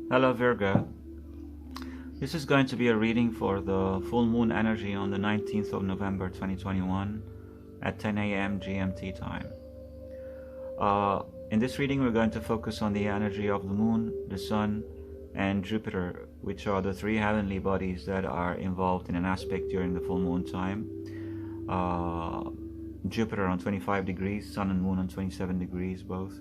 Hello Virgo. This is going to be a reading for the full moon energy on the 19th of November 2021 at 10 a.m. GMT time. In this reading we're going to focus on the energy of the moon, the sun, and Jupiter, which are the three heavenly bodies that are involved in an aspect during the full moon time. Jupiter on 25 degrees, sun and moon on 27 degrees both.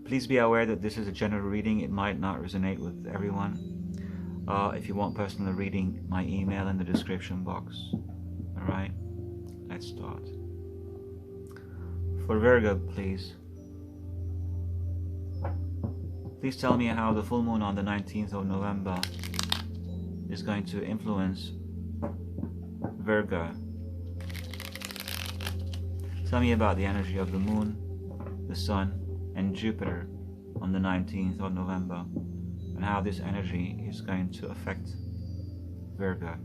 Please be aware that this is a general reading. It might not resonate with everyone. If you want personal reading, my email in the description box. Alright, let's start. For Virgo, please tell me how the full moon on the 19th of November is going to influence Virgo. Tell me about the energy of the moon, the sun, and Jupiter on the 19th of November, and how this energy is going to affect Virgo.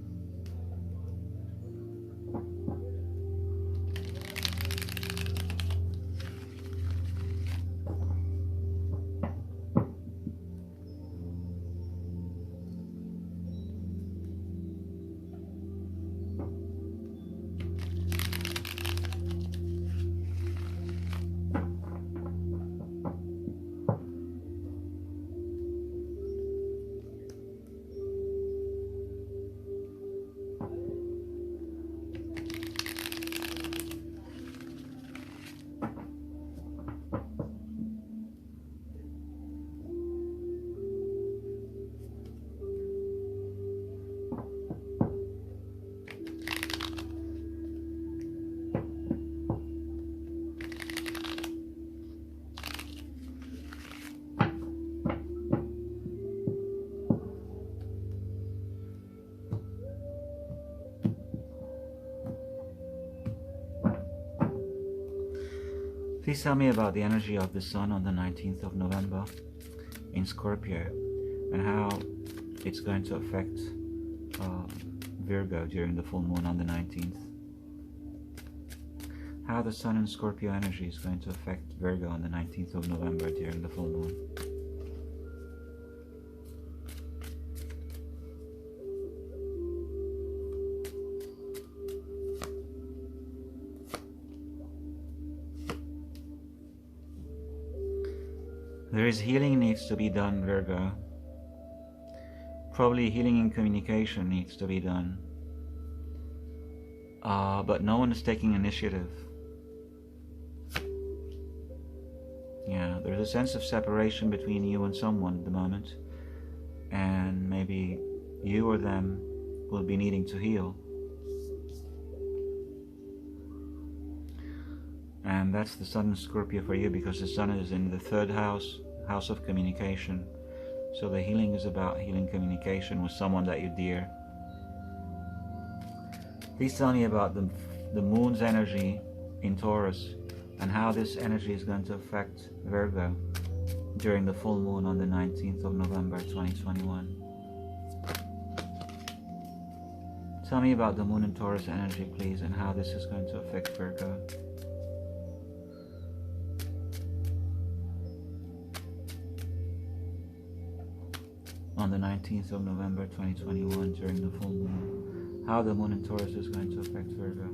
Please tell me about the energy of the sun on the 19th of November in Scorpio, and how it's going to affect Virgo during the full moon on the 19th. How the sun and Scorpio energy is going to affect Virgo on the 19th of November during the full moon. There is healing needs to be done, Virgo. Probably healing in communication needs to be done. But no one is taking initiative. Yeah, there's a sense of separation between you and someone at the moment. And maybe you or them will be needing to heal. And that's the sun in Scorpio for you, because the sun is in the third house of communication. So the healing is about healing communication with someone that you dear. Please tell me about the moon's energy in Taurus, and how this energy is going to affect Virgo during the full moon on the 19th of November 2021. Tell me about the moon in Taurus energy, please, and how this is going to affect Virgo. On the 19th of November 2021 during the full moon, how the moon in Taurus is going to affect Virgo.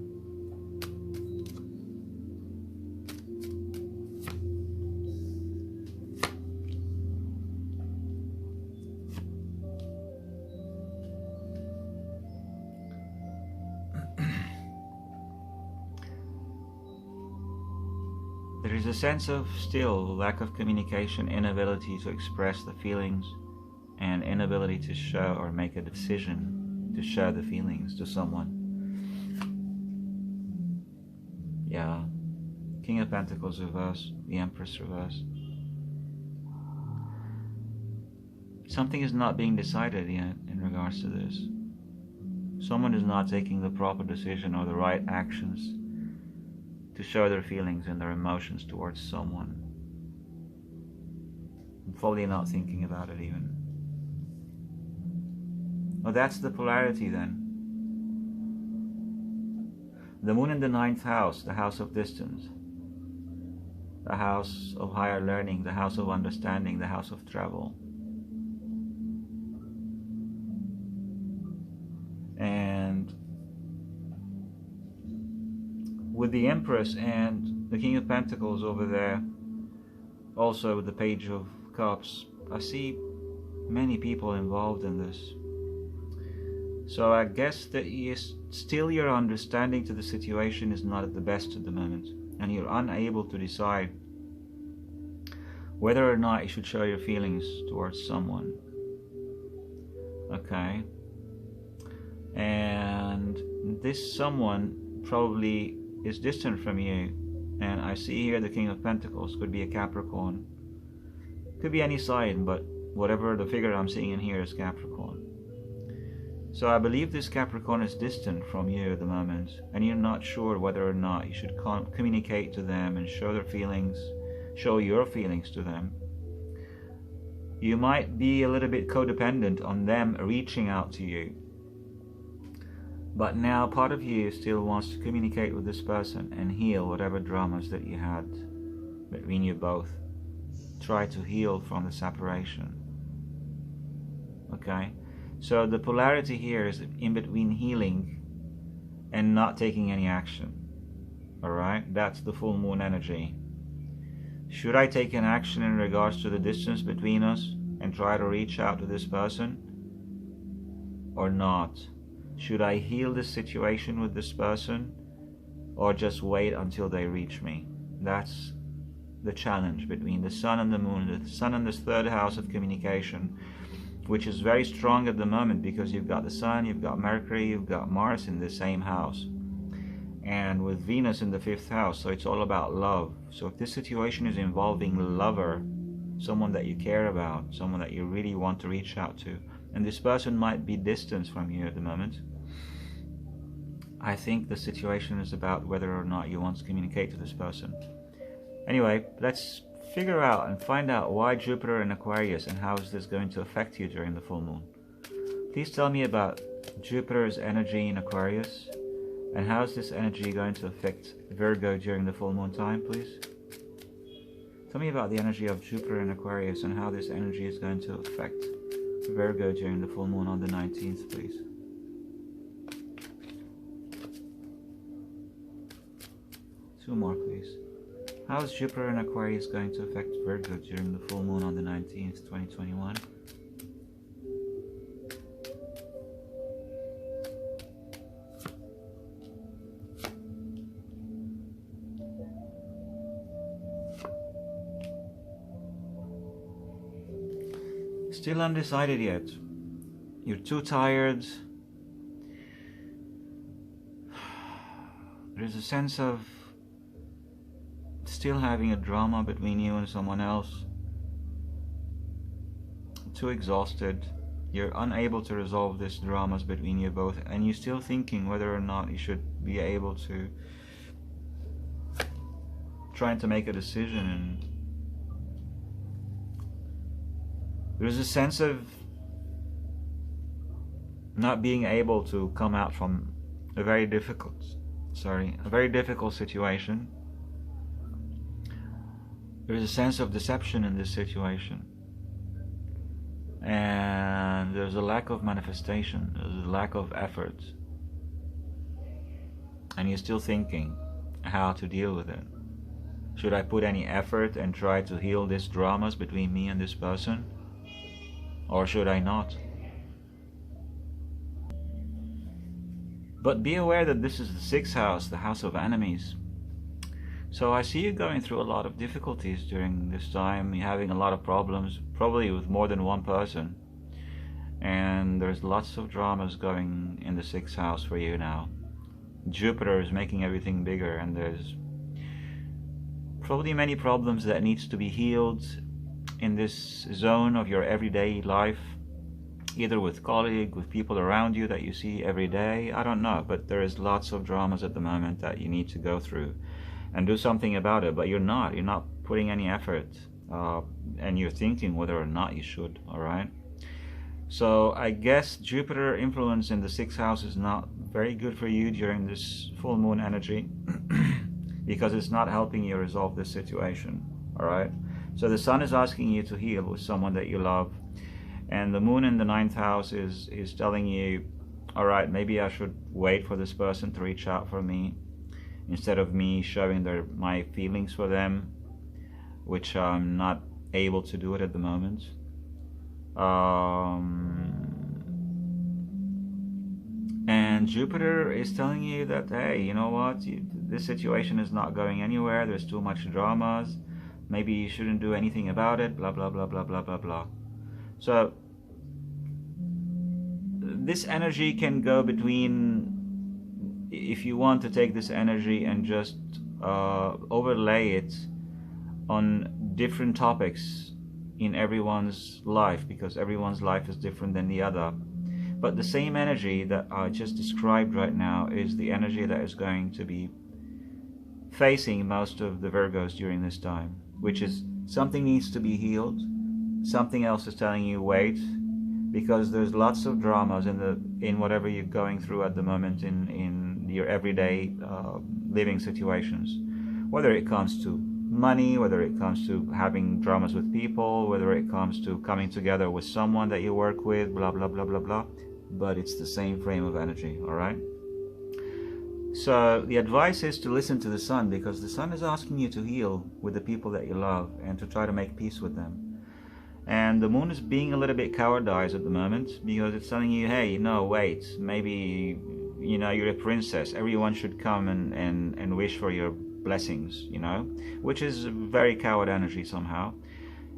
There is a sense of still lack of communication, inability to express the feelings, and inability to show or make a decision to show the feelings to someone. Yeah, King of Pentacles reverse, the Empress reverse. Something is not being decided yet in regards to this. Someone is not taking the proper decision or the right actions to show their feelings and their emotions towards someone. Probably not thinking about it even. Well, that's the polarity then. The moon in the 9th house, the house of distance. the house of higher learning, the house of understanding, the house of travel. And with the Empress and the King of Pentacles over there, also with the Page of Cups, I see many people involved in this. So I guess that still your understanding to the situation is not at the best at the moment, and you're unable to decide whether or not you should show your feelings towards someone. Okay? And this someone probably is distant from you, and I see here the King of Pentacles could be a Capricorn. Could be any sign, but whatever the figure I'm seeing in here is Capricorn. So I believe this Capricorn is distant from you at the moment, and you're not sure whether or not you should communicate to them and show their feelings, show your feelings to them. You might be a little bit codependent on them reaching out to you. But now part of you still wants to communicate with this person and heal whatever dramas that you had between you both. Try to heal from the separation. Okay? So the polarity here is in between healing and not taking any action. Alright? That's the full moon energy. Should I take an action in regards to the distance between us and try to reach out to this person? Or not? Should I heal this situation with this person? Or just wait until they reach me? That's the challenge between the Sun and the Moon. The Sun in this third house of communication, which is very strong at the moment because you've got the Sun, you've got Mercury, you've got Mars in the same house, and with Venus in the fifth house, so it's all about love. So if this situation is involving a lover, someone that you care about, someone that you really want to reach out to, and this person might be distant from you at the moment, I think the situation is about whether or not you want to communicate to this person. Anyway, let's figure out and find out why Jupiter in Aquarius and how is this going to affect you during the full moon. Please tell me about Jupiter's energy in Aquarius and how is this energy going to affect Virgo during the full moon time, please? Tell me about the energy of Jupiter in Aquarius and how this energy is going to affect Virgo during the full moon on the 19th, please. Two more, please. How is Jupiter in Aquarius going to affect Virgo during the full moon on the 19th, 2021? Still undecided yet. You're too tired. There's a sense of still having a drama between you and someone else. Too exhausted. You're unable to resolve these dramas between you both, and you're still thinking whether or not you should be able to trying to make a decision. And there's a sense of not being able to come out from a very difficult situation. There's a sense of deception in this situation, and there's a lack of manifestation, there's a lack of effort, and you're still thinking how to deal with it. Should I put any effort and try to heal these dramas between me and this person, or should I not? But be aware that this is the sixth house, the house of enemies. So I see you going through a lot of difficulties during this time. You're having a lot of problems, probably with more than one person. And there's lots of dramas going in the sixth house for you now. Jupiter is making everything bigger, and there's probably many problems that needs to be healed in this zone of your everyday life, either with colleagues, with people around you that you see every day. I don't know, but there is lots of dramas at the moment that you need to go through and do something about it, but you're not putting any effort, and you're thinking whether or not you should. All right, so I guess Jupiter influence in the sixth house is not very good for you during this full moon energy. because it's not helping you resolve this situation. All right, so the sun is asking you to heal with someone that you love, and the moon in the 9th house is telling you, all right, maybe I should wait for this person to reach out for me instead of me showing my feelings for them, which I'm not able to do it at the moment. And Jupiter is telling you that, hey, you know what, this situation is not going anywhere, there's too much dramas, maybe you shouldn't do anything about it, blah blah blah blah blah blah blah. So this energy can go between, if you want to take this energy and just overlay it on different topics in everyone's life, because everyone's life is different than the other. But the same energy that I just described right now is the energy that is going to be facing most of the Virgos during this time, which is something needs to be healed, something else is telling you wait, because there's lots of dramas in whatever you're going through at the moment in your everyday living situations, whether it comes to money, whether it comes to having dramas with people, whether it comes to coming together with someone that you work with, blah blah blah blah blah. But it's the same frame of energy. All right, so the advice is to listen to the sun, because the sun is asking you to heal with the people that you love and to try to make peace with them. And the moon is being a little bit cowardized at the moment, because it's telling you, hey, no, wait, maybe, you know, you're a princess, everyone should come and wish for your blessings, you know, which is very coward energy somehow.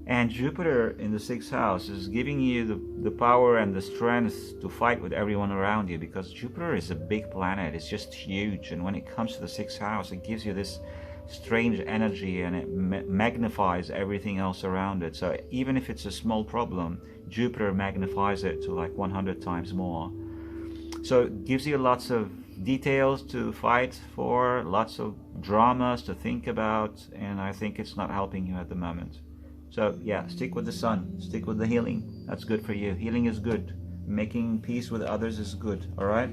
And Jupiter in the 6th house is giving you the power and the strength to fight with everyone around you, because Jupiter is a big planet, it's just huge, and when it comes to the 6th house, it gives you this strange energy, and it magnifies everything else around it. So even if it's a small problem, Jupiter magnifies it to like 100 times more. So it gives you lots of details to fight for, lots of dramas to think about, and I think it's not helping you at the moment. So yeah, stick with the sun, stick with the healing. That's good for you. Healing is good. Making peace with others is good. All right.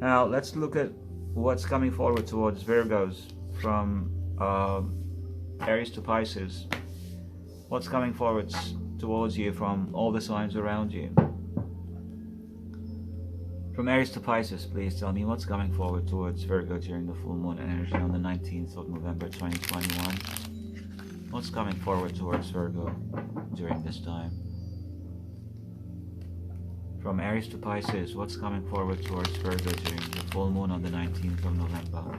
Now let's look at what's coming forward towards Virgos from Aries to Pisces. What's coming forward towards you from all the signs around you? From Aries to Pisces, please tell me what's coming forward towards Virgo during the full moon energy on the 19th of November 2021. What's coming forward towards Virgo during this time? From Aries to Pisces, what's coming forward towards Virgo during the full moon on the 19th of November?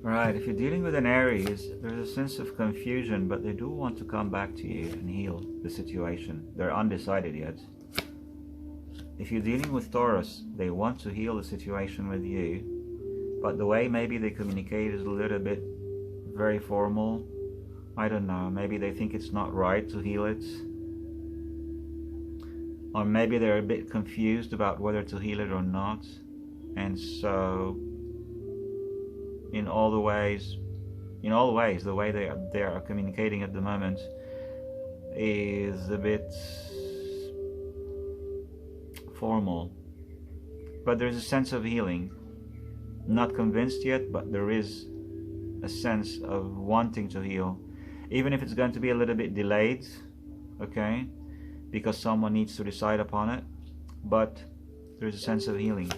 Right, if you're dealing with an Aries, there's a sense of confusion, but they do want to come back to you and heal the situation. They're undecided yet. If you're dealing with Taurus, they want to heal the situation with you, but the way maybe they communicate is a little bit very formal. I don't know, maybe they think it's not right to heal it. Or maybe they're a bit confused about whether to heal it or not. And so in all the ways, the way they are communicating at the moment is a bit formal. But there's a sense of healing. Not convinced yet, but there is a sense of wanting to heal, even if it's going to be a little bit delayed, okay, because someone needs to decide upon it, but there's a sense of healing.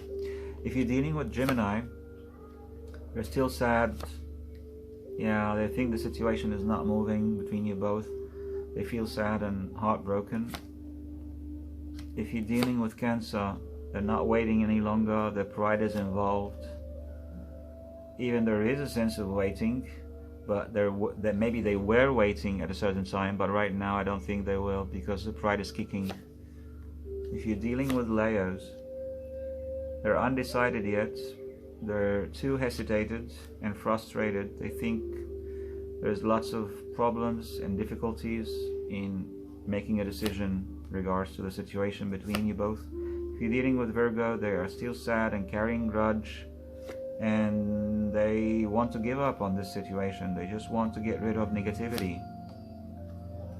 If you're dealing with Gemini, they're still sad. Yeah, they think the situation is not moving between you both. They feel sad and heartbroken. If you're dealing with Cancer, they're not waiting any longer. Their pride is involved. Even there is a sense of waiting, but that maybe they were waiting at a certain time, but right now I don't think they will, because the pride is kicking. If you're dealing with Leos, they're undecided yet. They're too hesitated and frustrated. They think there's lots of problems and difficulties in making a decision in regards to the situation between you both. If you're dealing with Virgo, they are still sad and carrying grudge, and they want to give up on this situation. They just want to get rid of negativity.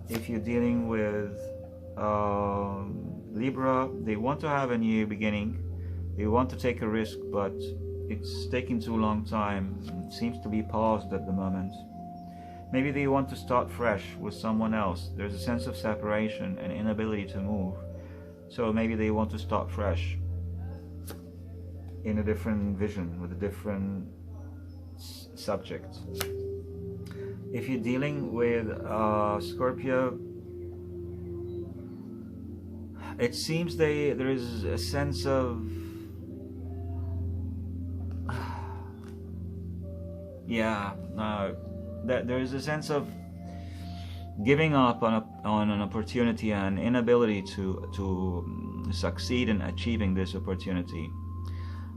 If you're dealing with Libra, they want to have a new beginning. They want to take a risk, but it's taking too long time. It seems to be paused at the moment. Maybe they want to start fresh with someone else. There's a sense of separation and inability to move. So maybe they want to start fresh in a different vision with a different subject. If you're dealing with Scorpio, it seems there is a sense of that there is a sense of giving up on an opportunity and inability to succeed in achieving this opportunity.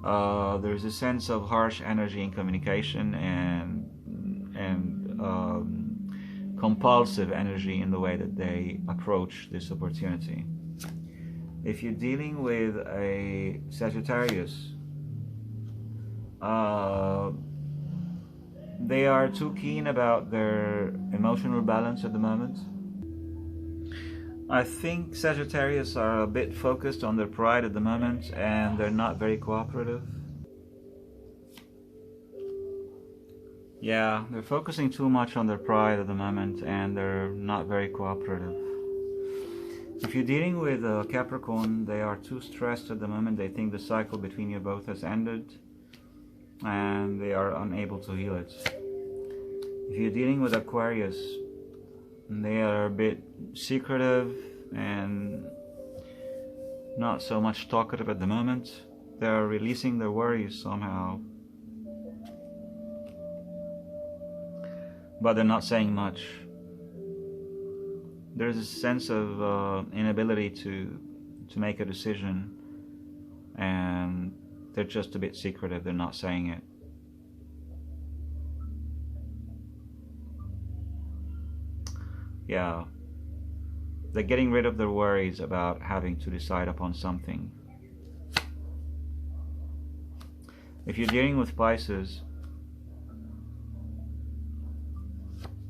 There's a sense of harsh energy in communication and compulsive energy in the way that they approach this opportunity. If you're dealing with a Sagittarius, they are too keen about their emotional balance at the moment. I think Sagittarius are a bit focused on their pride at the moment, and they're not very cooperative. Yeah, they're focusing too much on their pride at the moment, and they're not very cooperative. If you're dealing with a Capricorn, they are too stressed at the moment. They think the cycle between you both has ended, and they are unable to heal it. If you're dealing with Aquarius, they are a bit secretive and not so much talkative at the moment. They're releasing their worries somehow, but they're not saying much. There's a sense of inability to make a decision, and they're just a bit secretive. They're not saying it. Yeah, they're getting rid of their worries about having to decide upon something. If you're dealing with Pisces,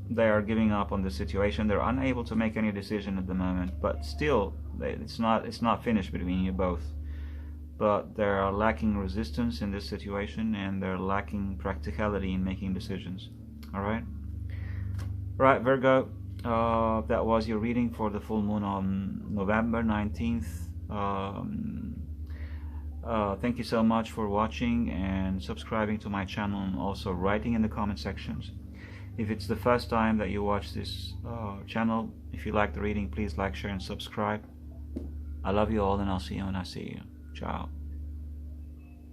they are giving up on the situation. They're unable to make any decision at the moment, but still, it's not finished between you both. But they are lacking resistance in this situation, and they're lacking practicality in making decisions. Alright, Virgo, that was your reading for the full moon on November 19th. Thank you so much for watching and subscribing to my channel, and also writing in the comment sections. If it's the first time that you watch this channel, if you like the reading, please like, share and subscribe. I love you all, and I'll see you when I see you. Ciao.